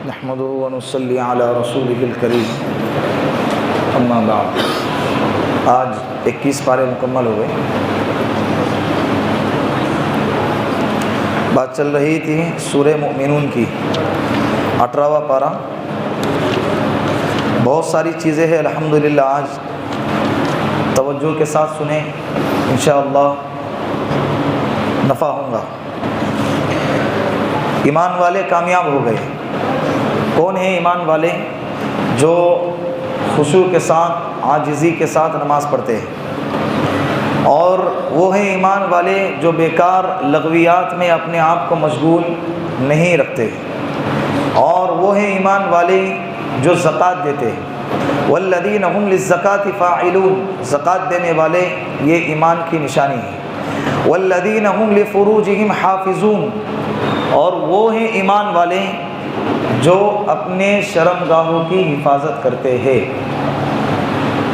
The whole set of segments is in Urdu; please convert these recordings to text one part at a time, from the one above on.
نحمده ونصلي على رسوله الكريم اما بعد۔ آج 21 پارے مکمل ہوئے۔ بات چل رہی تھی سورہ مؤمنون کی، 18واں پارہ۔ بہت ساری چیزیں ہیں الحمدللہ، آج توجہ کے ساتھ سنیں، انشاءاللہ نفع ہوگا۔ ایمان والے کامیاب ہو گئے۔ کون ہیں ایمان والے؟ جو خشوع کے ساتھ، عاجزی کے ساتھ نماز پڑھتے ہیں، اور وہ ہیں ایمان والے جو بیکار لغویات میں اپنے آپ کو مشغول نہیں رکھتے، اور وہ ہیں ایمان والے جو زکوٰۃ دیتے ہیں۔ والذین هم للزکاۃ فاعلون، زکوٰۃ دینے والے یہ ایمان کی نشانی ہے۔ والذین هم لفروجهم حافظون، اور وہ ہیں ایمان والے جو اپنے شرمگاہوں کی حفاظت کرتے ہیں۔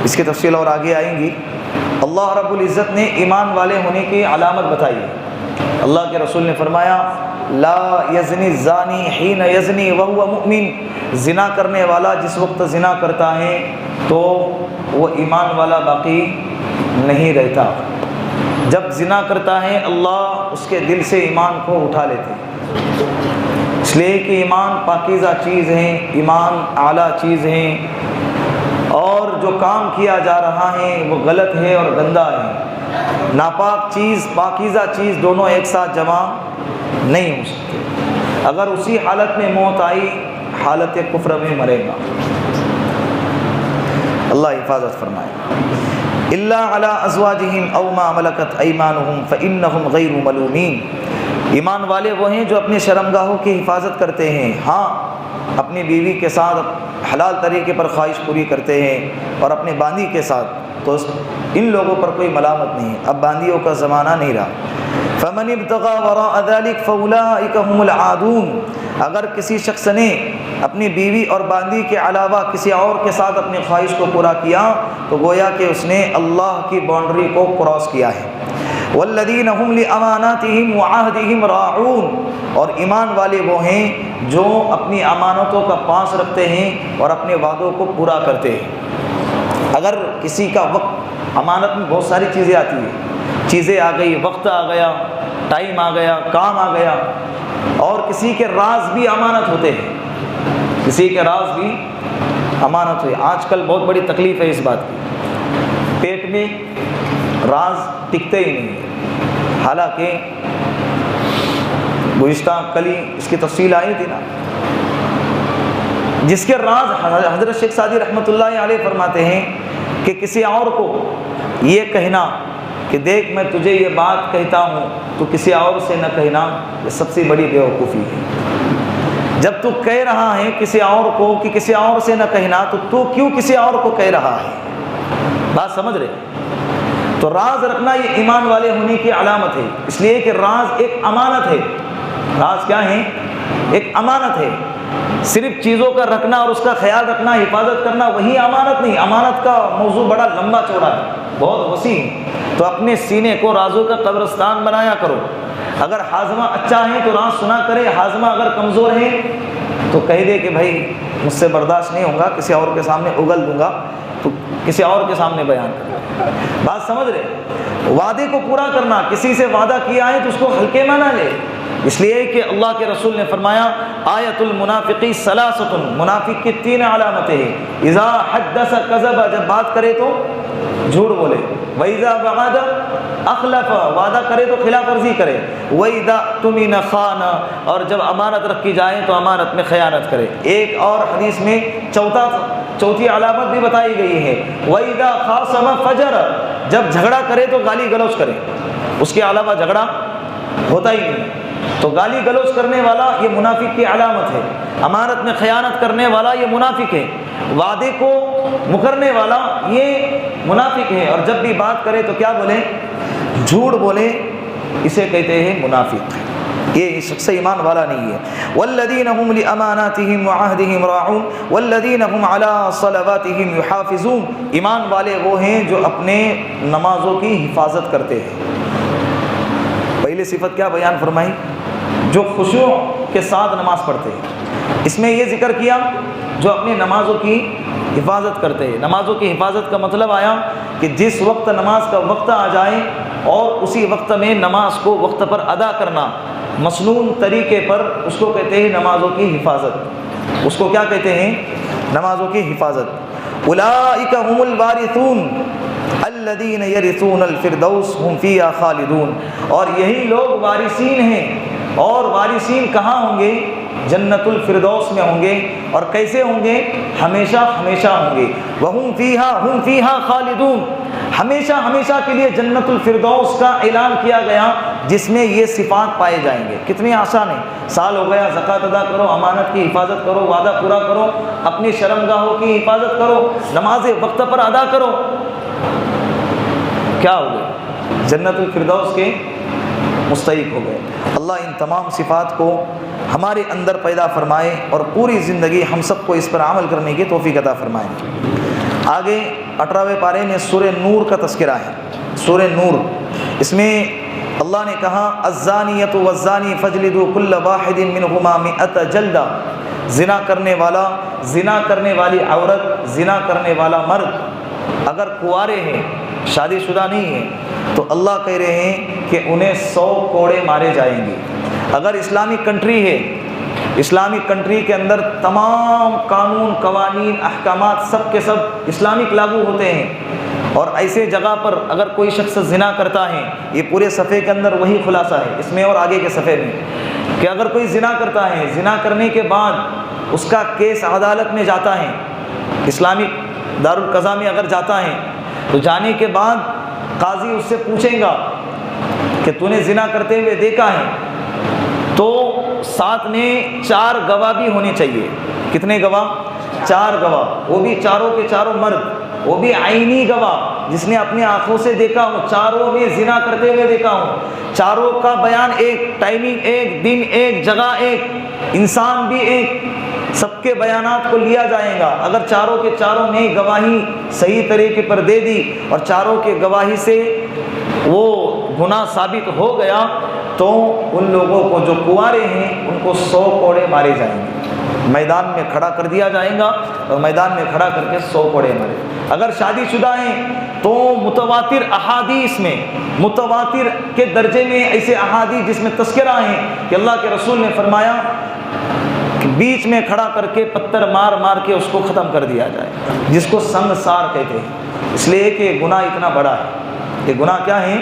اس کی تفصیل اور آگے آئیں گی۔ اللہ رب العزت نے ایمان والے ہونے کی علامت بتائی ہے۔ اللہ کے رسول نے فرمایا لا یزنی الزانی حین یزنی وہو مؤمن، زنا کرنے والا جس وقت زنا کرتا ہے تو وہ ایمان والا باقی نہیں رہتا۔ جب زنا کرتا ہے اللہ اس کے دل سے ایمان کو اٹھا لیتے ہیں، اس لیے کہ ایمان پاکیزہ چیز ہے، ایمان اعلیٰ چیز ہے، اور جو کام کیا جا رہا ہے وہ غلط ہے اور گندا ہے۔ ناپاک چیز، پاکیزہ چیز دونوں ایک ساتھ جمع نہیں ہو سکتے۔ اگر اسی حالت میں موت آئی، حالت کفر میں مرے گا۔ اللہ حفاظت فرمائے۔ الا علی ازواجہم او ما ملکت ایمانہم فانہم غیر ملومین، ایمان والے وہ ہیں جو اپنے شرمگاہوں کی حفاظت کرتے ہیں، ہاں اپنی بیوی کے ساتھ حلال طریقے پر خواہش پوری کرتے ہیں، اور اپنے باندی کے ساتھ، تو ان لوگوں پر کوئی ملامت نہیں۔ اب باندیوں کا زمانہ نہیں رہا۔ فمن ابتغى وراء ذلك فاولئک هم العادون، اگر کسی شخص نے اپنی بیوی اور باندی کے علاوہ کسی اور کے ساتھ اپنی خواہش کو پورا کیا تو گویا کہ اس نے اللہ کی باؤنڈری کو کراس کیا ہے۔ والذین هم لاماناتهم وعهدهم راعون، اور ایمان والے وہ ہیں جو اپنی امانتوں کا پاس رکھتے ہیں اور اپنے وعدوں کو پورا کرتے ہیں۔ اگر کسی کا وقت، امانت میں بہت ساری چیزیں آتی ہیں، چیزیں آ گئی، وقت آ گیا، ٹائم آ گیا، کام آ گیا، اور کسی کے راز بھی امانت ہوتے ہیں، کسی کے راز بھی امانت ہوئی۔ آج کل بہت بڑی تکلیف ہے اس بات کی، پیٹ میں راز ٹکتے ہی نہیں، حالانکہ گزشتہ کل ہی اس کی تفصیل آئی تھی نا۔ جس کے راز، حضرت شیخ سعدی رحمۃ اللہ علیہ فرماتے ہیں کہ کسی اور کو یہ کہنا کہ دیکھ میں تجھے یہ بات کہتا ہوں تو کسی اور سے نہ کہنا، یہ سب سے بڑی بیوقوفی ہے۔ جب تو کہہ رہا ہے کسی اور کو کہ کسی اور سے نہ کہنا، تو کیوں کسی اور کو کہہ رہا ہے؟ بات سمجھ رہے؟ تو راز رکھنا یہ ایمان والے ہونے کی علامت ہے، اس لیے کہ راز ایک امانت ہے۔ راز کیا ہے؟ ایک امانت ہے۔ صرف چیزوں کا رکھنا اور اس کا خیال رکھنا، حفاظت کرنا، وہی امانت نہیں۔ امانت کا موضوع بڑا لمبا چوڑا ہے، بہت وسیع ہے۔ تو اپنے سینے کو رازوں کا قبرستان بنایا کرو۔ اگر ہاضمہ اچھا ہے تو راز سنا کرے، ہاضمہ اگر کمزور ہے تو کہہ دے کہ بھائی مجھ سے برداشت نہیں ہوگا، کسی اور کے سامنے اگل دوں گا، تو کسی اور کے سامنے بیان کرنا۔ بات سمجھ رہے؟ وعدے کو پورا کرنا، کسی سے وعدہ کیا ہے تو اس کو ہلکے میں نہ لے، اس لیے کہ اللہ کے رسول نے فرمایا آیت المنافقی ثلاثۃ، منافق کی 3 علامتیں ہیں۔ اذا حدث کذب، جب بات کرے تو جھوٹ بولے، واذا وعد اخلف، وعدہ کرے تو خلاف ورزی کرے، واذا اؤتمن خان، اور جب امانت رکھی جائے تو امانت میں خیانت کرے۔ ایک اور حدیث میں چوتھی علامت بھی بتائی گئی ہے، واذا خاصم فجر، جب جھگڑا کرے تو گالی گلوچ کرے، اس کے علاوہ جھگڑا ہوتا ہی نہیں۔ تو گالی گلوچ کرنے والا یہ منافق کی علامت ہے، امانت میں خیانت کرنے والا یہ منافق ہے، وعدے کو مکرنے والا یہ منافق ہے، اور جب بھی بات کرے تو کیا بولے؟ جھوٹ بولے، اسے کہتے ہیں منافق۔ یہ شخص ایمان والا نہیں ہے۔ والذین هم لاماناتهم وعهدهم راعون والذین هم علی صلواتهم یحافظون، ایمان والے وہ ہیں جو اپنے نمازوں کی حفاظت کرتے ہیں۔ پہلی صفت کیا بیان فرمائی؟ جو خشوع کے ساتھ نماز پڑھتے ہیں۔ اس میں یہ ذکر کیا جو اپنی نمازوں کی حفاظت کرتے ہیں۔ نمازوں کی حفاظت کا مطلب آیا کہ جس وقت نماز کا وقت آ جائے اور اسی وقت میں نماز کو وقت پر ادا کرنا مسنون طریقے پر، اس کو کہتے ہیں نمازوں کی حفاظت۔ اس کو کیا کہتے ہیں؟ نمازوں کی حفاظت۔ اولئک هم الوارثون الذین یرثون الفردوس هم فیہا خالدون، اور یہی لوگ وارثین ہیں، اور وارثین کہاں ہوں گے؟ جنت الفردوس میں ہوں گے، اور کیسے ہوں گے؟ ہمیشہ ہمیشہ ہوں گے۔ ہم فیہا خالدون، ہمیشہ ہمیشہ کے لیے جنت الفردوس کا اعلان کیا گیا جس میں یہ صفات پائے جائیں گے۔ کتنی آسان ہے، سال ہو گیا، زکوٰۃ ادا کرو، امانت کی حفاظت کرو، وعدہ پورا کرو، اپنی شرمگاہوں کی حفاظت کرو، نماز وقت پر ادا کرو، کیا ہو گئے؟ جنت الفردوس کے مستحق ہو گئے۔ اللہ ان تمام صفات کو ہمارے اندر پیدا فرمائے اور پوری زندگی ہم سب کو اس پر عمل کرنے کی توفیق عطا فرمائے۔ آگے 18ویں پارے میں سورہ نور کا تذکرہ ہے۔ سورہ نور، اس میں اللہ نے کہا الزانیۃ والزانی فاجلدوا کل واحد منہما 100 جلدہ، زنا کرنے والا، زنا کرنے والی عورت، زنا کرنے والا مرد اگر کنوارے ہیں، شادی شدہ نہیں ہیں، تو اللہ کہہ رہے ہیں کہ انہیں 100 کوڑے مارے جائیں گے۔ اگر اسلامک کنٹری ہے، اسلامک کنٹری کے اندر تمام قانون، قوانین، احکامات سب کے سب اسلامک لاگو ہوتے ہیں، اور ایسے جگہ پر اگر کوئی شخص زنا کرتا ہے، یہ پورے صفحے کے اندر وہی خلاصہ ہے، اس میں اور آگے کے صفحے میں، کہ اگر کوئی زنا کرتا ہے، زنا کرنے کے بعد اس کا کیس عدالت میں جاتا ہے، اسلامک دارالقضاء میں اگر جاتا ہے، تو جانے کے بعد قاضی اس سے پوچھیں گا کہ تو نے زنا کرتے ہوئے دیکھا ہے، تو ساتھ میں 4 گواہ بھی ہونے چاہیے۔ کتنے گواہ؟ 4 گواہ، وہ بھی چاروں کے چاروں مرد، وہ بھی عینی گواہ جس نے اپنی آنکھوں سے دیکھا ہو، چاروں میں زنا کرتے ہوئے دیکھا ہو، چاروں کا بیان ایک، ٹائمنگ ایک، دن ایک، جگہ ایک، انسان بھی ایک، سب کے بیانات کو لیا جائے گا۔ اگر چاروں کے چاروں نے گواہی صحیح طریقے پر دے دی اور چاروں کے گواہی سے وہ گناہ ثابت ہو گیا، تو ان لوگوں کو جو کنوارے ہیں ان کو 100 کوڑے مارے جائیں گے، میدان میں کھڑا کر دیا جائے گا، اور میدان میں کھڑا کر کے 100 کوڑے مارے۔ اگر شادی شدہ ہیں تو متواتر احادیث میں، متواتر کے درجے میں ایسے احادیث جس میں تذکرہ ہیں کہ اللہ کے رسول نے فرمایا کہ بیچ میں کھڑا کر کے پتھر مار مار کے اس کو ختم کر دیا جائے، جس کو سنگسار کہتے ہیں، اس لیے کہ یہ گناہ اتنا بڑا ہے۔ یہ گناہ کیا ہے؟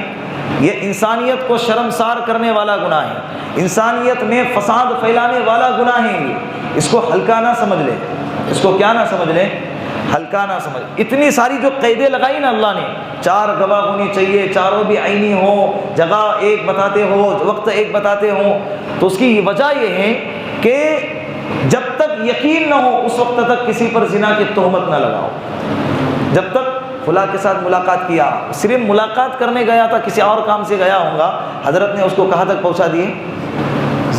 یہ انسانیت کو شرمسار کرنے والا گناہ ہے، انسانیت میں فساد پھیلانے والا گناہ ہے۔ یہ اس کو ہلکا نہ سمجھ لے، اس کو کیا نہ سمجھ لے؟ ہلکا نہ سمجھ۔ اتنی ساری جو قیدیں لگائی نا اللہ نے، 4 گواہ ہونی چاہیے، چاروں بھی عینی ہوں، جگہ ایک بتاتے ہو، وقت ایک بتاتے ہوں، تو اس کی وجہ یہ ہے کہ جب تک یقین نہ ہو اس وقت تک کسی پر زنا کی تہمت نہ لگاؤ۔ جب تک فلاں کے ساتھ ملاقات کیا، صرف ملاقات کرنے گیا تھا، کسی اور کام سے گیا ہوں گا، حضرت نے اس کو کہاں تک پہنچا دیے؟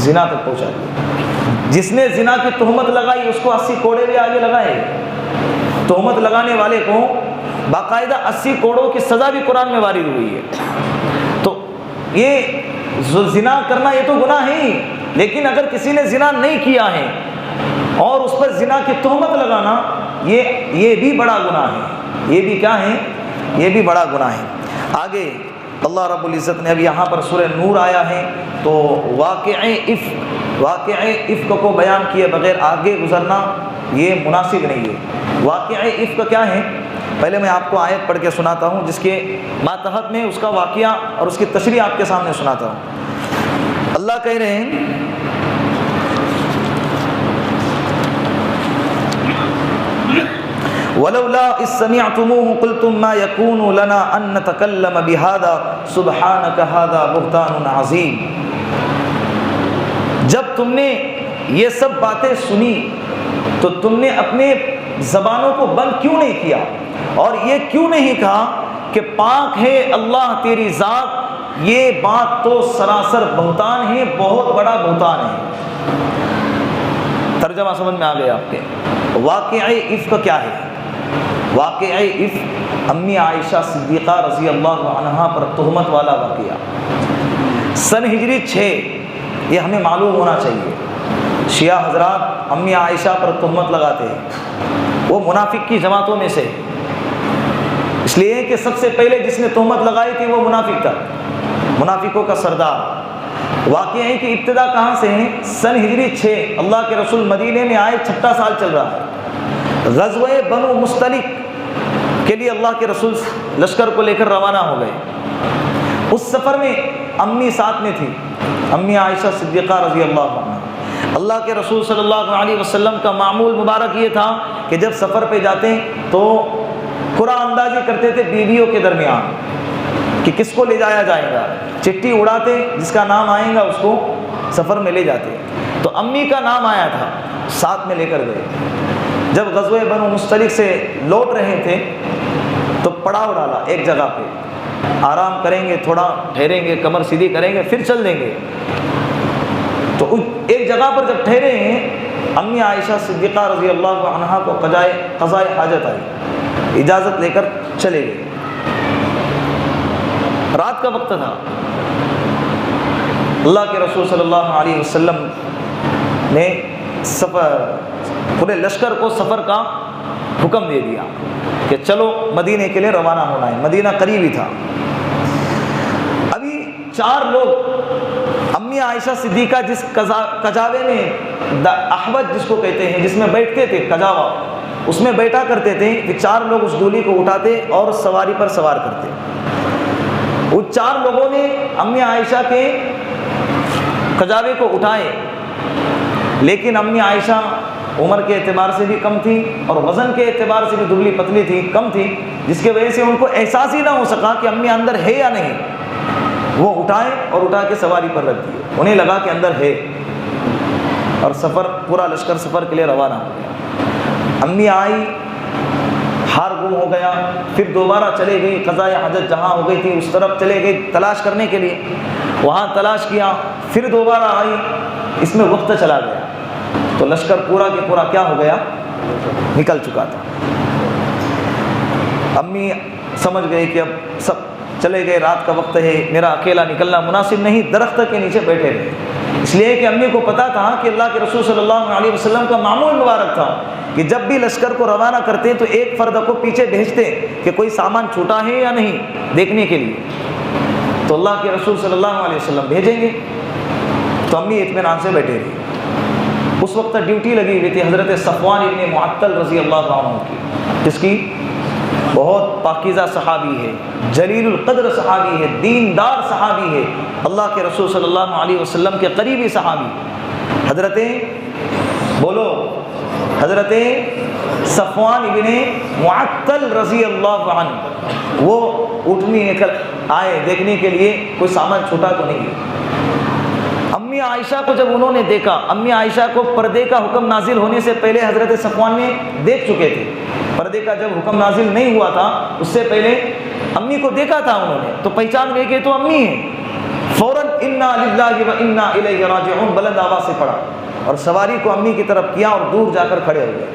زنا تک پہنچا دیے۔ جس نے زنا کی تہمت لگائی اس کو 80 کوڑے بھی آگے لگائے۔ تہمت لگانے والے کو باقاعدہ 80 کوڑوں کی سزا بھی قرآن میں وارد ہوئی ہے۔ تو یہ زنا کرنا یہ تو گناہ ہے ہی، لیکن اگر کسی نے زنا نہیں کیا ہے اور اس پر زنا کی تہمت لگانا، یہ بھی بڑا گناہ ہے۔ یہ بھی کیا ہے؟ یہ بھی بڑا گناہ ہے۔ آگے اللہ رب العزت نے اب یہاں پر سورہ نور آیا ہے تو واقعہ افک کو بیان کیے بغیر آگے گزرنا یہ مناسب نہیں ہے۔ واقعہ افک کیا ہے؟ پہلے میں آپ کو آیت پڑھ کے سناتا ہوں جس کے ماتحت میں اس کا واقعہ اور اس کی تشریح آپ کے سامنے سناتا ہوں۔ اللہ کہہ رہے ہیں وَلَوْلَا إِذْ سَمِعْتُمُوهُ قُلْتُمْ مَا يَكُونُ لَنَا أَن نَّتَكَلَّمَ بِهَذَا سُبْحَانَكَ هَذَا بُهْتَانٌ عَظِيمٌ۔ جب تم نے یہ سب باتیں سنی تو تم نے اپنے زبانوں کو بند کیوں نہیں کیا اور یہ کیوں نہیں کہا کہ پاک ہے اللہ تیری ذات، یہ بات تو سراسر بہتان ہے، بہت بڑا بہتان ہے۔ ترجمہ سمجھ میں آ گیا آپ کے؟ واقعہ افک کیا ہے؟ واقعہ افک امی عائشہ صدیقہ رضی اللہ عنہا پر تہمت والا واقعہ، سن ہجری 6، یہ ہمیں معلوم ہونا چاہیے۔ شیعہ حضرات امی عائشہ پر تہمت لگاتے ہیں، وہ منافق کی جماعتوں میں سے، اس لیے کہ سب سے پہلے جس نے تہمت لگائی تھی وہ منافق تھا، منافقوں کا سردار۔ واقعہ ہے کہ ابتدا کہاں سے ہے؟ سن ہجری 6 اللہ کے رسول مدینے میں آئے، 6واں سال چل رہا ہے، غزوہ بنو مستلق کے لیے اللہ کے رسول لشکر کو لے کر روانہ ہو گئے۔ اس سفر میں امی ساتھ میں تھی، امی عائشہ صدیقہ رضی اللہ عنہ۔ اللہ کے رسول صلی اللہ علیہ وسلم کا معمول مبارک یہ تھا کہ جب سفر پہ جاتے تو قرآن اندازی کرتے تھے بیویوں کے درمیان کہ کس کو لے جایا جائے گا، چٹھی اڑاتے، جس کا نام آئے گا اس کو سفر میں لے جاتے۔ تو امی کا نام آیا تھا، ساتھ میں لے کر گئے۔ جب غزوہ بنو مستلق سے لوٹ رہے تھے تو پڑاؤ ڈالا ایک جگہ پہ، آرام کریں گے، تھوڑا ٹھہریں گے، کمر سیدھی کریں گے، پھر چل دیں گے۔ تو ایک جگہ پر جب ٹھہرے ہیں، امی عائشہ صدیقہ رضی اللہ عنہا کو قضائے حاجت آئی، اجازت لے کر چلے گئے۔ رات کا وقت تھا، اللہ کے رسول صلی اللہ علیہ وسلم نے پورے لشکر کو سفر کا حکم دے دیا کہ چلو مدینے کے لیے روانہ ہونا ہے، مدینہ قریب ہی تھا۔ ابھی 4 لوگ امی عائشہ صدیقہ جس کجاوے میں احوج جس کو کہتے ہیں، جس میں بیٹھتے تھے، کجاوا، اس میں بیٹھا کرتے تھے کہ 4 لوگ اس ڈولی کو اٹھاتے اور سواری پر سوار کرتے۔ وہ 4 لوگوں نے امی عائشہ کے کجاوے کو اٹھائے، لیکن امی عائشہ عمر کے اعتبار سے بھی کم تھی اور وزن کے اعتبار سے بھی دبلی پتلی تھی، کم تھی، جس کی وجہ سے ان کو احساس ہی نہ ہو سکا کہ امی اندر ہے یا نہیں۔ وہ اٹھائے اور اٹھا کے سواری پر رکھ دیے، انہیں لگا کہ اندر ہے، اور پورا لشکر سفر کے لیے روانہ ہو گیا۔ امی آئی، ہار گم ہو گیا، پھر دوبارہ چلے گئی، قضائے حاجت جہاں ہو گئی تھی اس طرف چلے گئی تلاش کرنے کے لیے، وہاں تلاش کیا، پھر دوبارہ آئی، اس میں وقت چلا گیا، تو لشکر پورا کے پورا کیا ہو گیا؟ نکل چکا تھا۔ امی سمجھ گئی کہ اب سب چلے گئے، رات کا وقت ہے، میرا اکیلا نکلنا مناسب نہیں، درخت کے نیچے بیٹھے رہے، اس لیے کہ امی کو پتا تھا کہ اللہ کے رسول صلی اللہ علیہ وسلم کا معمول مبارک تھا کہ جب بھی لشکر کو روانہ کرتے تو ایک فرد کو پیچھے بھیجتے کہ کوئی سامان چھوٹا ہے یا نہیں دیکھنے کے لیے، تو اللہ کے رسول صلی اللہ علیہ وسلم بھیجیں گے۔ تو امی اطمینان سے بیٹھے رہی۔ اس وقت ڈیوٹی لگی ہوئی تھی حضرت صفوان ابن معطل رضی اللہ عنہ کی، جس کی بہت پاکیزہ صحابی ہے، جلیل القدر صحابی ہے، دیندار صحابی ہے، اللہ کے رسول صلی اللہ علیہ وسلم کے قریبی صحابی، حضرت صفوان ابن معطل رضی اللہ عنہ۔ وہ اٹھنی نکل آئے دیکھنے کے لیے کوئی سامان چھوٹا تو نہیں ہے۔ امی عائشہ کو جب انہوں نے دیکھا، امی عائشہ کو پردے کا حکم نازل ہونے سے پہلے حضرت صفوان نے دیکھ چکے تھے، پردے کا جب حکم نازل نہیں ہوا تھا اس سے پہلے امی کو دیکھا تھا انہوں نے، تو پہچان گئے کہ تو امی ہیں، فوراً انا للہ و انا الیہ راجعون بلند آواز سے پڑھا اور سواری کو امی کی طرف کیا اور دور جا کر کھڑے ہو گئے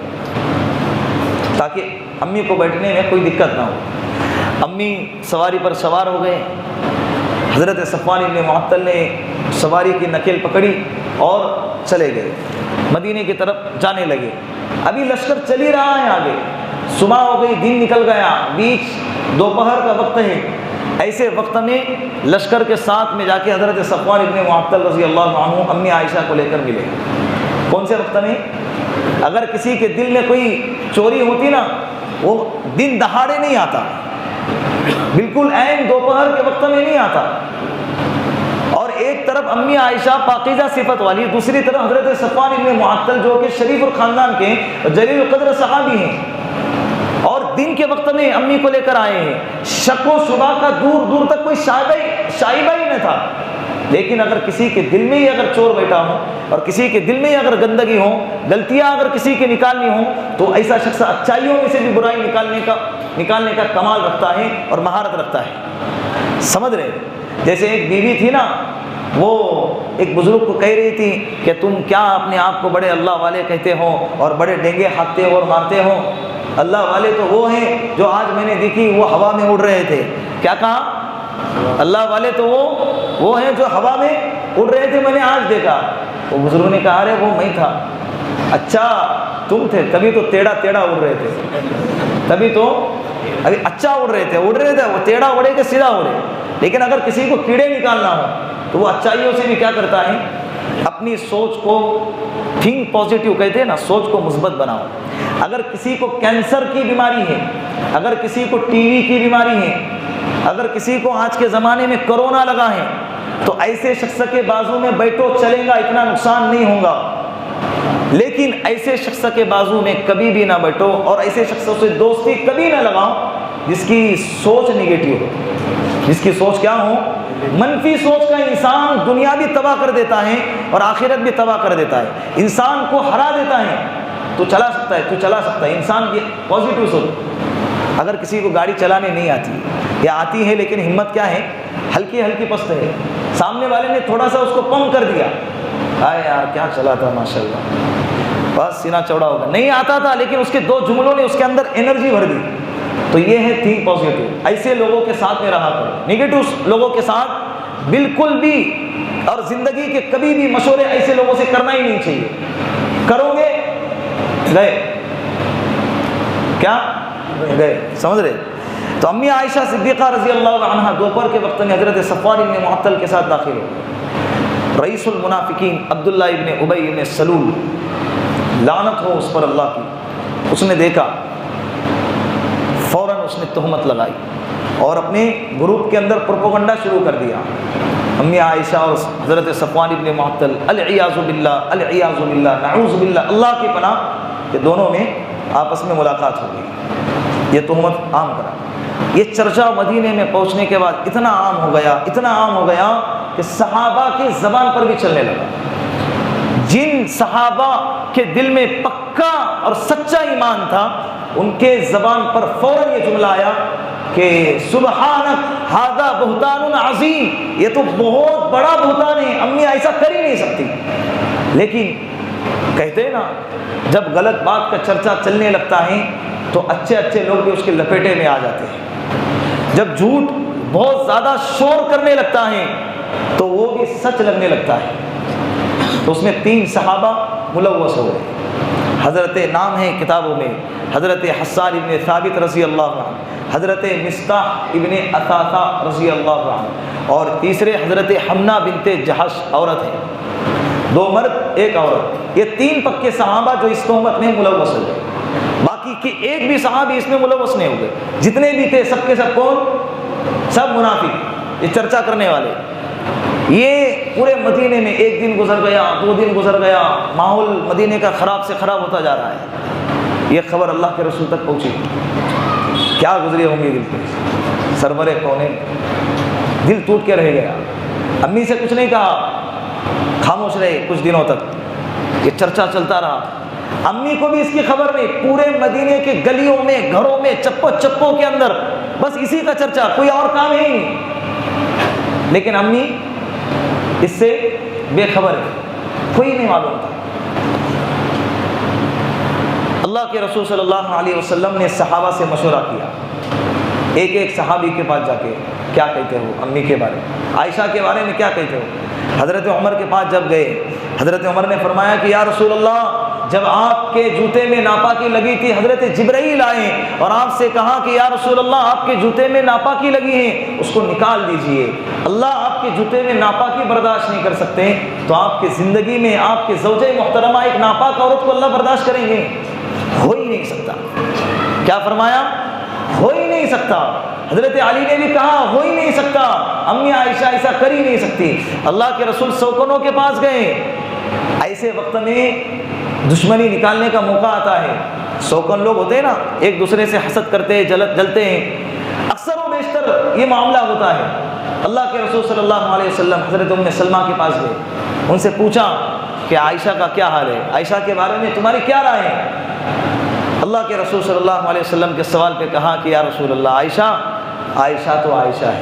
تاکہ امی کو بیٹھنے میں کوئی دقت نہ ہو۔ امی سواری پر سوار ہو گئے، حضرت صفوان ابن معطل نے سواری کی نکیل پکڑی اور چلے گئے، مدینے کی طرف جانے لگے۔ ابھی لشکر چل ہی رہا ہے، آگے صبح ہو گئی، دن نکل گیا، بیچ دوپہر کا وقت ہے۔ ایسے وقت میں لشکر کے ساتھ میں جا کے حضرت صفوان ابن معطل رضی اللہ عنہ امی عائشہ کو لے کر ملے۔ کون سے وقت میں؟ اگر کسی کے دل میں کوئی چوری ہوتی نا، وہ دن دہاڑے نہیں آتا، بالکل عین دوپہر کے وقت میں نہیں آتا۔ اور ایک طرف امی عائشہ پاکیزہ صفت والی، دوسری طرف حضرت صفوان ابن معطل جو کہ شریف الخاندان کے جلیل القدر صحابی ہیں، اور دن کے وقت میں امی کو لے کر آئے ہیں۔ شک و شبہ کا دور دور تک کوئی شائبہ ہی نہ تھا، لیکن اگر کسی کے دل میں ہی اگر چور بیٹھا ہو اور کسی کے دل میں ہی اگر گندگی ہو، غلطیاں اگر کسی کے نکالنی ہوں، تو ایسا شخص اچھائیوں میں سے بھی برائی نکالنے کا کمال رکھتا ہے اور مہارت رکھتا ہے۔ سمجھ رہے؟ جیسے ایک بیوی تھی نا، وہ ایک بزرگ کو کہہ رہی تھی کہ تم کیا اپنے آپ کو بڑے اللہ والے کہتے ہو اور بڑے ڈینگے ہانکتے ہو اور مارتے ہو؟ اللہ والے تو وہ ہیں جو آج میں نے دیکھی وہ ہوا میں اڑ رہے تھے۔ کیا کہا؟ اللہ والے تو وہ ہیں جو ہوا میں اڑ رہے تھے، میں نے آج دیکھا۔ وہ بزرگ نے کہا ارے وہ میں تھا، اچھا تم تھے، تبھی تو ٹیڑھا اڑ رہے تھے، تبھی تو ابھی اچھا اڑ رہے تھے، وہ ٹیڑھا اڑے کہ سیدھا اڑے. لیکن اگر کسی کو کیڑے نکالنا ہو تو وہ اچائیوں سے بھی کیا کرتا ہے، اپنی سوچ کو تھنک پازیٹیو کہتے ہیں نا، سوچ کو مثبت بناؤ. اگر کسی کو کینسر کی بیماری ہے، اگر کسی کو ٹی وی کی بیماری ہے، اگر کسی کو آج کے زمانے میں کرونا لگا ہے، تو ایسے شخص کے بازو میں بیٹھو، چلیں گا، اتنا نقصان نہیں ہوگا. لیکن ایسے شخص کے بازو میں کبھی بھی نہ بیٹھو اور ایسے شخصوں سے دوستی کبھی نہ لگاؤ جس کی سوچ نگیٹو ہو، جس کی سوچ کیا ہو، منفی سوچ کا انسان دنیا بھی تباہ کر دیتا ہے اور آخرت بھی تباہ کر دیتا ہے. انسان کو ہرا دیتا ہے. تو چلا سکتا ہے انسان کی پازیٹیو سوچ. اگر کسی کو گاڑی چلانے نہیں آتی یا آتی ہے لیکن ہمت کیا ہے، ہلکی پست ہے، سامنے والے نے تھوڑا سا اس کو پمپ کر دیا، ہائے یار کیا چلا تھا ماشاءاللہ، بس سینہ چوڑا ہوگا. نہیں آتا تھا لیکن اس کے 2 جملوں نے اس کے اندر انرجی بھر دی. تو یہ ہے تھنک پازیٹیو. ایسے لوگوں کے ساتھ میں رہا کرو، نگیٹو لوگوں کے ساتھ بالکل بھی، اور زندگی کے کبھی بھی مشورے ایسے لوگوں سے کرنا ہی نہیں چاہیے. کرو گے گئے، کیا گئے، سمجھ رہے. تو امی عائشہ صدیقہ رضی اللہ عنہا دوپہر کے وقت میں حضرت صفوان بن معطل کے ساتھ داخل ہو. رئیس المنافقین عبداللہ ابن ابی ابن سلول، لعنت ہو اس پر اللہ کی، اس نے دیکھا، فوراً اس نے تہمت لگائی اور اپنے گروپ کے اندر پروپیگنڈا شروع کر دیا. امی عائشہ اور حضرت صفوان ابن معطل، العیاذ باللہ، نعوذ باللہ، اللہ کی پناہ، کہ دونوں میں آپس میں ملاقات ہو گئی. یہ تہمت عام کرا. یہ چرچا مدینے میں پہنچنے کے بعد اتنا عام ہو گیا کہ صحابہ کی زبان پر بھی چلنے لگا. جن صحابہ کے دل میں پکا اور سچا ایمان تھا، ان کے زبان پر فوراً یہ جملہ آیا کہ سبحانک ھذا بہتان عظیم، یہ تو بہت بڑا بہتان ہے، امی ایسا کر ہی نہیں سکتی. لیکن کہتے ہیں نا، جب غلط بات کا چرچا چلنے لگتا ہے تو اچھے لوگ بھی اس کے لپیٹے میں آ جاتے ہیں. جب جھوٹ بہت زیادہ شور کرنے لگتا ہے تو وہ بھی سچ لگنے لگتا ہے. تو اس میں 3 صحابہ ملوث ہو گئے. حضرت نام ہے کتابوں میں حضرت حسان ابن ثابت رضی اللہ عنہ، حضرت مصطح ابن اثاثہ رضی اللہ عنہ، اور تیسرے حضرت حمنہ بنت جہش، عورت ہے، 2 مرد 1 عورت. یہ 3 پکے صحابہ جو اس تہمت میں ملوث ہو گئے. باقی کی ایک بھی صحابی اس میں ملوث نہیں ہو گئے. جتنے بھی تھے سب کے سب کون؟ سب منافق، یہ چرچا کرنے والے. یہ پورے مدینے میں 1 دن گزر گیا، 2 دن گزر گیا، ماحول مدینے کا خراب سے خراب ہوتا جا رہا ہے. یہ خبر اللہ کے رسول تک پہنچی. کیا گزرے ہوں گے دل پہ. سرور کونین دل ٹوٹ کے رہ گیا. امی سے کچھ نہیں کہا، خاموش رہے کچھ دنوں تک. یہ چرچا چلتا رہا. امی کو بھی اس کی خبر نہیں. پورے مدینے کے گلیوں میں، گھروں میں، چپوں کے اندر بس اسی کا چرچا، کوئی اور کام ہی نہیں. لیکن امی اس سے بے خبر ہے، کوئی نہیں معلوم تھا. اللہ کے رسول صلی اللہ علیہ وسلم نے صحابہ سے مشورہ کیا. ایک صحابی کے پاس جا کے کیا کہتے ہو امی کے بارے میں، عائشہ کے بارے میں کیا کہتے ہو. حضرت عمر کے پاس جب گئے، حضرت عمر نے فرمایا کہ یا رسول اللہ، جب آپ کے جوتے میں ناپاکی لگی تھی حضرت جبرائیل آئے اور آپ سے کہا کہ یا رسول اللہ آپ کے جوتے میں ناپاکی لگی ہے، اس کو نکال دیجئے. اللہ آپ کے جوتے میں ناپاکی برداشت نہیں کر سکتے، تو آپ کی زندگی میں آپ کے زوجہ محترمہ ایک ناپاک عورت کو اللہ برداشت کریں گے؟ ہو ہی نہیں سکتا. کیا فرمایا؟ ہو ہی نہیں سکتا. حضرت علی نے بھی کہا ہو ہی نہیں سکتا، امی عائشہ ایسا کر ہی نہیں سکتی. اللہ کے رسول سوکنوں کے پاس گئے. ایسے وقت میں دشمنی نکالنے کا موقع آتا ہے. سوکن لوگ ہوتے ہیں نا، ایک دوسرے سے حسد کرتے ہیں، جلتے ہیں. اکثر و بیشتر یہ معاملہ ہوتا ہے. اللہ کے رسول صلی اللہ علیہ وسلم حضرت ام سلمہ کے پاس گئے. ان سے پوچھا کہ عائشہ کا کیا حال ہے، عائشہ کے بارے میں تمہاری کیا رائے ہے. اللہ کے رسول صلی اللہ علیہ وسلم کے سوال پہ کہا کہ یا رسول اللہ، عائشہ تو عائشہ ہے.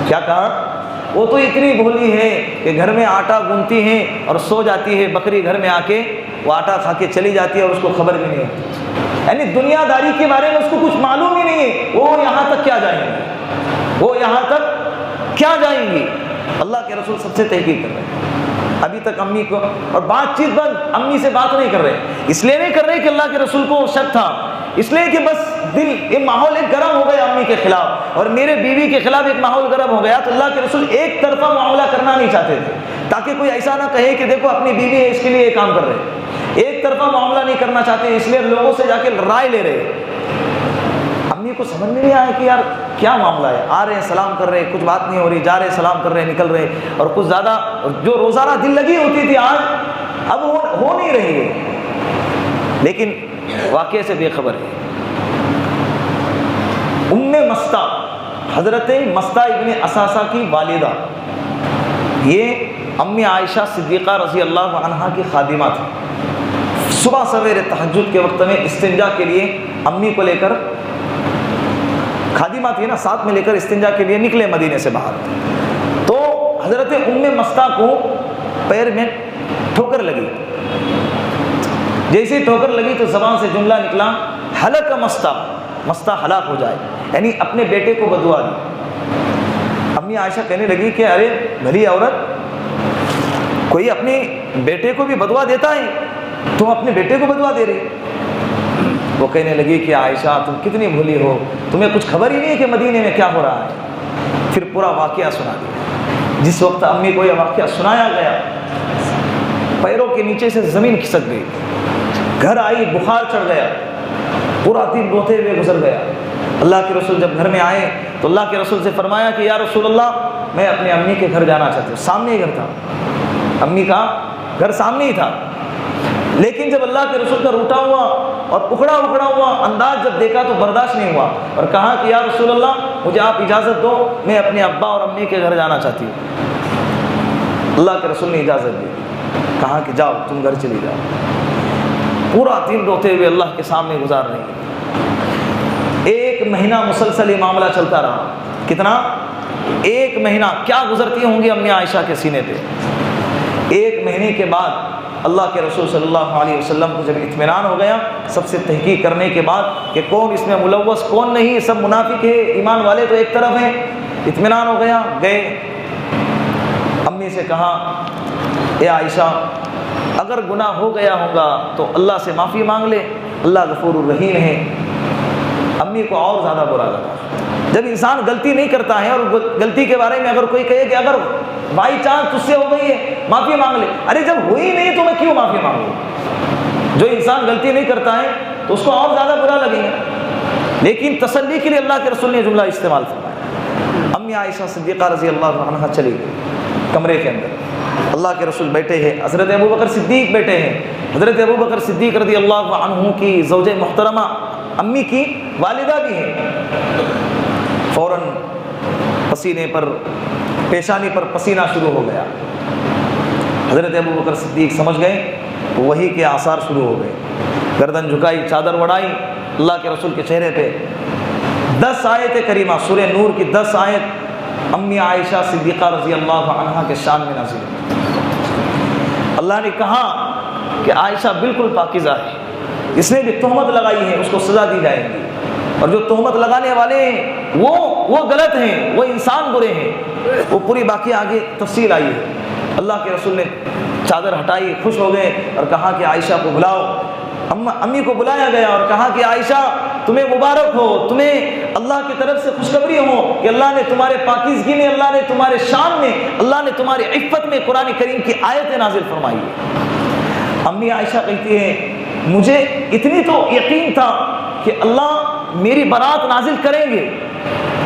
کیا کہا؟ وہ تو اتنی بھولی ہے کہ گھر میں آٹا گونتی ہے اور سو جاتی ہے، بکری گھر میں آ کے وہ آٹا کھا کے چلی جاتی ہے اور اس کو خبر بھی نہیں ہوتی. یعنی دنیا داری کے بارے میں اس کو کچھ معلوم ہی نہیں ہے. وہ یہاں تک کیا جائیں گی؟ اللہ کے رسول سب سے تحقیق کر رہے ہیں. ابھی تک امی کو، اور بات چیت بند، امی سے بات نہیں کر رہے، اس لیے نہیں کر رہے کہ اللہ کے رسول کو شک تھا، اس لیے کہ بس دل یہ ماحول ایک گرم ہو گیا امی کے خلاف، اور میرے بیوی کے خلاف ایک ماحول گرم ہو گیا، تو اللہ کے رسول ایک طرفہ معاملہ کرنا نہیں چاہتے تھے، تاکہ کوئی ایسا نہ کہے کہ دیکھو اپنی بیوی ہے اس کے لیے یہ کام کر رہے، ایک طرفہ معاملہ نہیں کرنا چاہتے، اس لیے لوگوں سے جا کے رائے لے رہے۔ امی کو سمجھ میں نہیں آیا کہ یار کیا معاملہ ہے، آ رہے ہیں سلام کر رہے ہیں، کچھ بات نہیں ہو رہی، جا رہے ہیں سلام کر رہے ہیں، نکل رہے ہیں، اور کچھ زیادہ جو روزانہ دل لگی ہوتی تھی آج اب ہو نہیں رہی ہے، لیکن واقعے سے بے خبر ہے۔ ام مستہ، حضرت مستہ ابن اساسہ کی والدہ، یہ امی عائشہ صدیقہ رضی اللہ عنہا کی خادمہ تھی۔ صبح سویرے تہجد کے وقت میں استنجا کے لیے امی کو لے کر، خادمہ تھی نا، ساتھ میں لے کر استنجا کے لیے نکلے مدینے سے باہر، تو حضرت ام مستہ کو پیر میں ٹھوکر لگی، جیسے ٹھوکر لگی تو زبان سے جملہ نکلا ہلک مستہ، مستہ ہلاک ہو جائے، یعنی اپنے بیٹے کو بدعا دی۔ امی عائشہ کہنے لگی کہ ارے بھلی عورت، کوئی اپنے بیٹے کو بھی بدعا دیتا ہے، تم اپنے بیٹے کو بدعا دے رہی۔ وہ کہنے لگی کہ عائشہ تم کتنی بھولی ہو، تمہیں کچھ خبر ہی نہیں کہ مدینے میں کیا ہو رہا ہے۔ پھر پورا واقعہ سنا دیا۔ جس وقت امی کو یہ واقعہ سنایا گیا، پیروں کے نیچے سے زمین کھسک گئی، گھر آئی، بخار چڑھ گیا، پورا دن روتے ہوئے گزر گیا۔ اللہ کے رسول جب گھر میں آئے تو اللہ کے رسول سے فرمایا کہ یا رسول اللہ، میں اپنی امی کے گھر جانا چاہتی ہوں۔ سامنے ہی گھر تھا، امی کا گھر سامنے ہی تھا، لیکن جب اللہ کے رسول کا روٹا ہوا اور اکھڑا ہوا انداز جب دیکھا تو برداشت نہیں ہوا، اور کہا کہ یا رسول اللہ مجھے آپ اجازت دو، میں اپنے ابا اور امی کے گھر جانا چاہتی ہوں۔ اللہ کے رسول نے اجازت دی، کہا کہ جاؤ تم گھر چلی جاؤ۔ پورا دن روتے ہوئے اللہ کے سامنے گزار رہی ہے۔ 1 مہینہ مسلسل یہ معاملہ چلتا رہا۔ کتنا؟ 1 مہینہ۔ کیا گزرتی ہوں گی امی عائشہ کے سینے پہ۔ 1 مہینے کے بعد اللہ کے رسول صلی اللہ علیہ وسلم کو جب اطمینان ہو گیا، سب سے تحقیق کرنے کے بعد کہ کون اس میں ملوث کون نہیں، سب منافق ہے، ایمان والے تو ایک طرف ہیں، اطمینان ہو گیا، گئے امی سے کہا اے عائشہ اگر گناہ ہو گیا ہوگا تو اللہ سے معافی مانگ لے، اللہ غفور الرحیم ہے۔ امی کو اور زیادہ برا لگا۔ جب انسان غلطی نہیں کرتا ہے اور غلطی کے بارے میں اگر کوئی کہے کہ اگر بائی چانس تجھ سے ہو گئی ہے معافی مانگ لے، ارے جب ہوئی نہیں تو میں کیوں معافی مانگوں؟ جو انسان غلطی نہیں کرتا ہے تو اس کو اور زیادہ برا لگے گا، لیکن تسلی کے لیے اللہ کے رسول نے جملہ استعمال فرمایا۔ امی عائشہ صدیقہ رضی اللہ عنہا چلی گئی کمرے کے اندر، اللہ کے رسول بیٹھے ہیں، حضرت ابوبکر صدیق بیٹھے ہیں۔ حضرت ابوبکر صدیق رضی اللہ عنہ کی زوج محترمہ امی کی والدہ بھی ہیں۔ فوراً پسینے پر، پیشانی پر پسینہ شروع ہو گیا۔ حضرت ابوبکر صدیق سمجھ گئے، وحی کے آثار شروع ہو گئے۔ گردن جھکائی، چادر اڑائی، اللہ کے رسول کے چہرے پہ 10 آیت کریمہ، سورہ نور کی 10 آیت امی عائشہ صدیقہ رضی اللہ عنہا کے شان میں نازل ہوئی۔ اللہ نے کہا کہ عائشہ بالکل پاکیزہ ہے، اس نے بھی تہمت لگائی ہے، اس کو سزا دی جائے گی، اور جو تہمت لگانے والے ہیں وہ غلط ہیں، وہ انسان برے ہیں۔ وہ پوری باقی آگے تفصیل آئی ہے۔ اللہ کے رسول نے چادر ہٹائی، خوش ہو گئے اور کہا کہ عائشہ کو بلاؤ۔ امی کو بلایا گیا اور کہا کہ عائشہ تمہیں مبارک ہو، تمہیں اللہ کی طرف سے خوشخبری ہو کہ اللہ نے تمہارے پاکیزگی میں، اللہ نے تمہارے شان میں، اللہ نے تمہاری عفت میں قرآن کریم کی آیتیں نازل فرمائی ہے۔ امی عائشہ کہتی ہے مجھے اتنی تو یقین تھا کہ اللہ میری برات نازل کریں گے،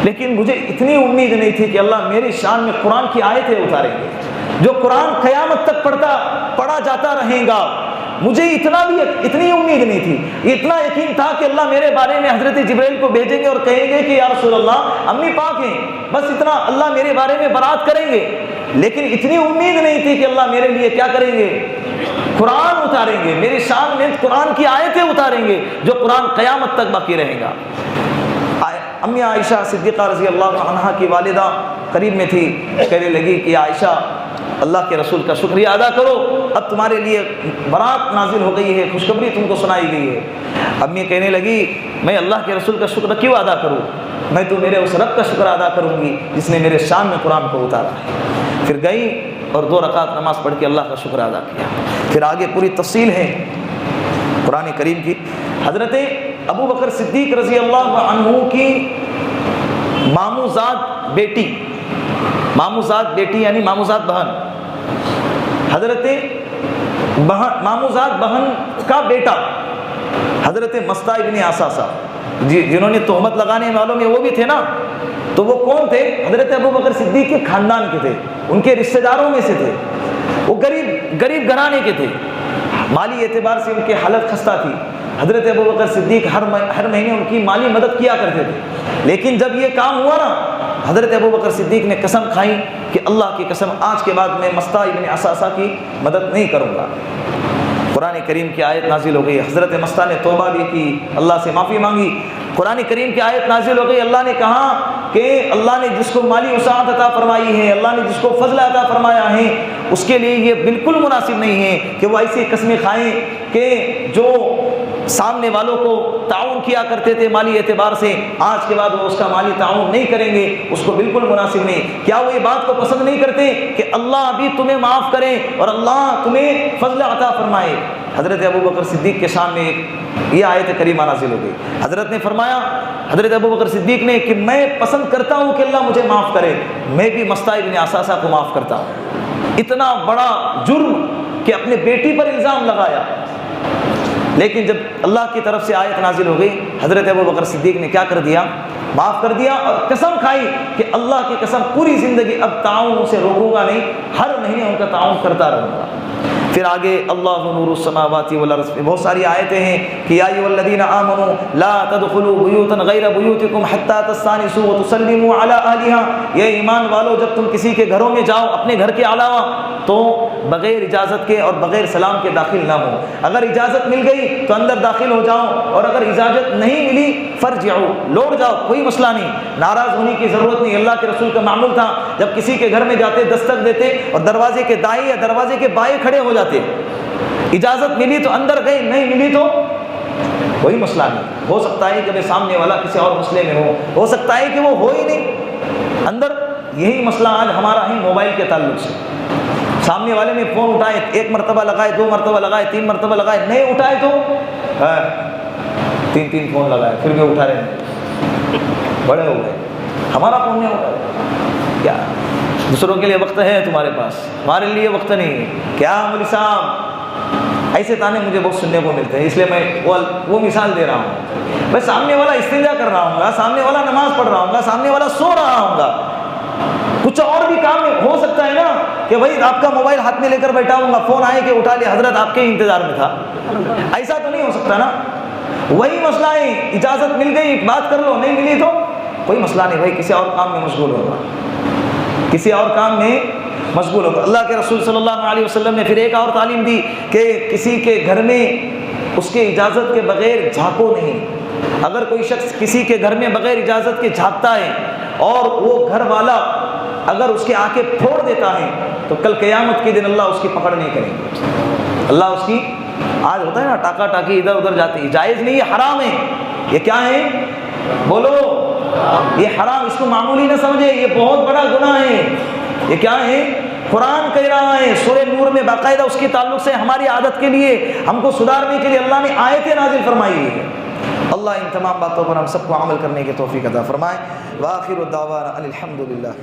لیکن مجھے اتنی امید نہیں تھی کہ اللہ میری شان میں قرآن کی آیتیں اتاریں گے، جو قرآن قیامت تک پڑھا جاتا رہے گا۔ مجھے اتنی امید نہیں تھی، اتنا یقین تھا کہ اللہ میرے بارے میں حضرت جبرائیل کو بھیجیں گے اور کہیں گے کہ یا رسول اللہ امی پاک ہیں، بس اتنا اللہ میرے بارے میں برات کریں گے، لیکن اتنی امید نہیں تھی کہ اللہ میرے لیے کیا کریں گے، قرآن اتاریں گے، میری شان میں قرآن کی آیتیں اتاریں گے، جو قرآن قیامت تک باقی رہے گا۔ امی عائشہ صدیقہ رضی اللہ عنہا کی والدہ قریب میں تھی، کہنے لگی کہ عائشہ اللہ کے رسول کا شکریہ ادا کرو، اب تمہارے لیے برات نازل ہو گئی ہے، خوشخبری تم کو سنائی گئی ہے۔ اب یہ کہنے لگی میں اللہ کے رسول کا شکر کیوں ادا کروں، میں تو میرے اس رب کا شکر ادا کروں گی جس نے میرے شان میں قرآن کو اتارا ہے۔ پھر گئی اور 2 رکعت نماز پڑھ کے اللہ کا شکر ادا کیا۔ پھر آگے پوری تفصیل ہے قرآن کریم کی۔ حضرت ابو بکر صدیق رضی اللہ عنہ کی ماموزاد بیٹی یعنی ماموزاد بہن، حضرت ماموزاد بہن کا بیٹا حضرت مستہ ابن اساسہ، جنہوں نے تہمت لگانے والوں میں وہ بھی تھے نا، تو وہ کون تھے؟ حضرت ابو بکر صدیق کے خاندان کے تھے، ان کے رشتہ داروں میں سے تھے، وہ غریب گھرانے کے تھے، مالی اعتبار سے ان کی حالت خستہ تھی۔ حضرت ابو بکر صدیق ہر مہینے ان کی مالی مدد کیا کرتے تھے، لیکن جب یہ کام ہوا نا، حضرت ابو بکر صدیق نے قسم کھائی کہ اللہ کی قسم آج کے بعد میں مستہ ابن اساسہ کی مدد نہیں کروں گا۔ قرآن کریم کی آیت نازل ہو گئی، حضرت مستہ نے توبہ بھی کی، اللہ سے معافی مانگی، قرآن کریم کی آیت نازل ہو گئی، اللہ نے کہا کہ اللہ نے جس کو مالی وسعت عطا فرمائی ہے، اللہ نے جس کو فضل عطا فرمایا ہے، اس کے لیے یہ بالکل مناسب نہیں ہے کہ وہ ایسی قسمیں کھائیں کہ جو سامنے والوں کو تعاون کیا کرتے تھے مالی اعتبار سے، آج کے بعد وہ اس کا مالی تعاون نہیں کریں گے، اس کو بالکل مناسب نہیں۔ کیا وہ یہ بات کو پسند نہیں کرتے کہ اللہ بھی تمہیں معاف کرے اور اللہ تمہیں فضل عطا فرمائے؟ حضرت ابو بکر صدیق کے سامنے یہ آیت کریمہ نازل ہو گئی۔ حضرت نے فرمایا، حضرت ابو بکر صدیق نے، کہ میں پسند کرتا ہوں کہ اللہ مجھے معاف کرے، میں بھی مستہ ابن اساسہ کو معاف کرتا ہوں۔ اتنا بڑا جرم کہ اپنے بیٹی پر الزام لگایا، لیکن جب اللہ کی طرف سے آیت نازل ہو گئی، حضرت ابو بکر صدیق نے کیا کر دیا؟ معاف کر دیا، اور قسم کھائی کہ اللہ کی قسم پوری زندگی اب تعاون سے روکوں گا نہیں، ہر مہینے ان کا تعاون کرتا رہوں گا۔ پھر آگے اللہ نور السماوات والارض میں بہت ساری آیتیں ہیں کہ یا ایھا الذین آمنوا لا تدخلوا بیوتا غیر بیوتکم حتی تستأنسوا وتسلموا علی اہلھا، یہ ایمان والو جب تم کسی کے گھروں میں جاؤ اپنے گھر کے علاوہ تو بغیر اجازت کے اور بغیر سلام کے داخل نہ ہو، اگر اجازت مل گئی تو اندر داخل ہو جاؤ، اور اگر اجازت نہیں ملی فرجعوا، لوٹ جاؤ، کوئی مسئلہ نہیں، ناراض ہونے کی ضرورت نہیں۔ اللہ کے رسول کا معمول تھا جب کسی کے گھر میں جاتے دستک دیتے اور دروازے کے دائیں یا دروازے کے بائیں کھڑے ہو جاتے، اجازت ملی تو اندر گئے، نہیں ملی تو کوئی مسئلہ نہیں۔ ہو سکتا ہے کہ سامنے والا کسی اور مسئلے میں ہو سکتا ہے کہ وہ ہو ہی نہیں اندر۔ یہی مسئلہ آج ہمارا ہے موبائل کے تعلق سے، سامنے والے نے فون اٹھائے، 1 مرتبہ لگائے، 2 مرتبہ لگائے، 3 مرتبہ لگائے، نہیں اٹھائے تو 3 فون لگائے، پھر بھی اٹھا رہے ہیں، بڑے ہو گئے، ہمارا فون نہیں اٹھا کیا؟ دوسروں کے لیے وقت ہے تمہارے پاس، ہمارے لیے وقت نہیں ہے کیا؟ مولوی صاحب ایسے تانے مجھے بہت سننے کو ملتے ہیں، اس لیے میں وہ مثال دے رہا ہوں۔ میں سامنے والا استنجا کر رہا ہوں گا، سامنے والا نماز پڑھ رہا ہوں گا، سامنے والا سو رہا ہوں گا، کچھ اور بھی کام ہو سکتا ہے نا کہ بھائی آپ کا موبائل ہاتھ میں لے کر بیٹھا ہوں گا، فون آئے کہ اٹھا لے، حضرت آپ کے انتظار میں تھا، ایسا تو نہیں ہو سکتا نا۔ وہی مسئلہ ہے، اجازت مل گئی بات کر لو، نہیں ملی تو کوئی مسئلہ نہیں، بھائی کسی اور کام میں مشغول ہوگا، کسی اور کام میں مشغول ہوگا۔ اللہ کے رسول صلی اللہ علیہ وسلم نے پھر ایک اور تعلیم دی کہ کسی کے گھر میں اس کے اجازت کے بغیر جھانکو نہیں۔ اگر کوئی شخص کسی کے گھر میں بغیر اجازت کے جھانکتا ہے اور وہ گھر والا اگر اس کے آنکھیں پھوڑ دیتا ہے تو کل قیامت کے دن اللہ اس کی پکڑ نہیں کریں گے، اللہ اس کی، آج ہوتا ہے نا ٹاکا ٹاکی ادھر ادھر جاتی ہے، جائز نہیں، یہ حرام ہے۔ یہ کیا ہے؟ بولو، یہ حرام، اس کو معمولی نہ سمجھے، یہ بہت بڑا گناہ ہے۔ یہ کیا ہے؟ قرآن کہہ رہا ہے سورہ نور میں باقاعدہ اس کے تعلق سے ہماری عادت کے لیے، ہم کو سدھارنے کے لیے اللہ نے آیتیں نازل فرمائی ہے۔ اللہ ان تمام باتوں پر ہم سب کو عمل کرنے کی توفیق عطا فرمائے۔ وآخر الدعوانا الحمدللہ۔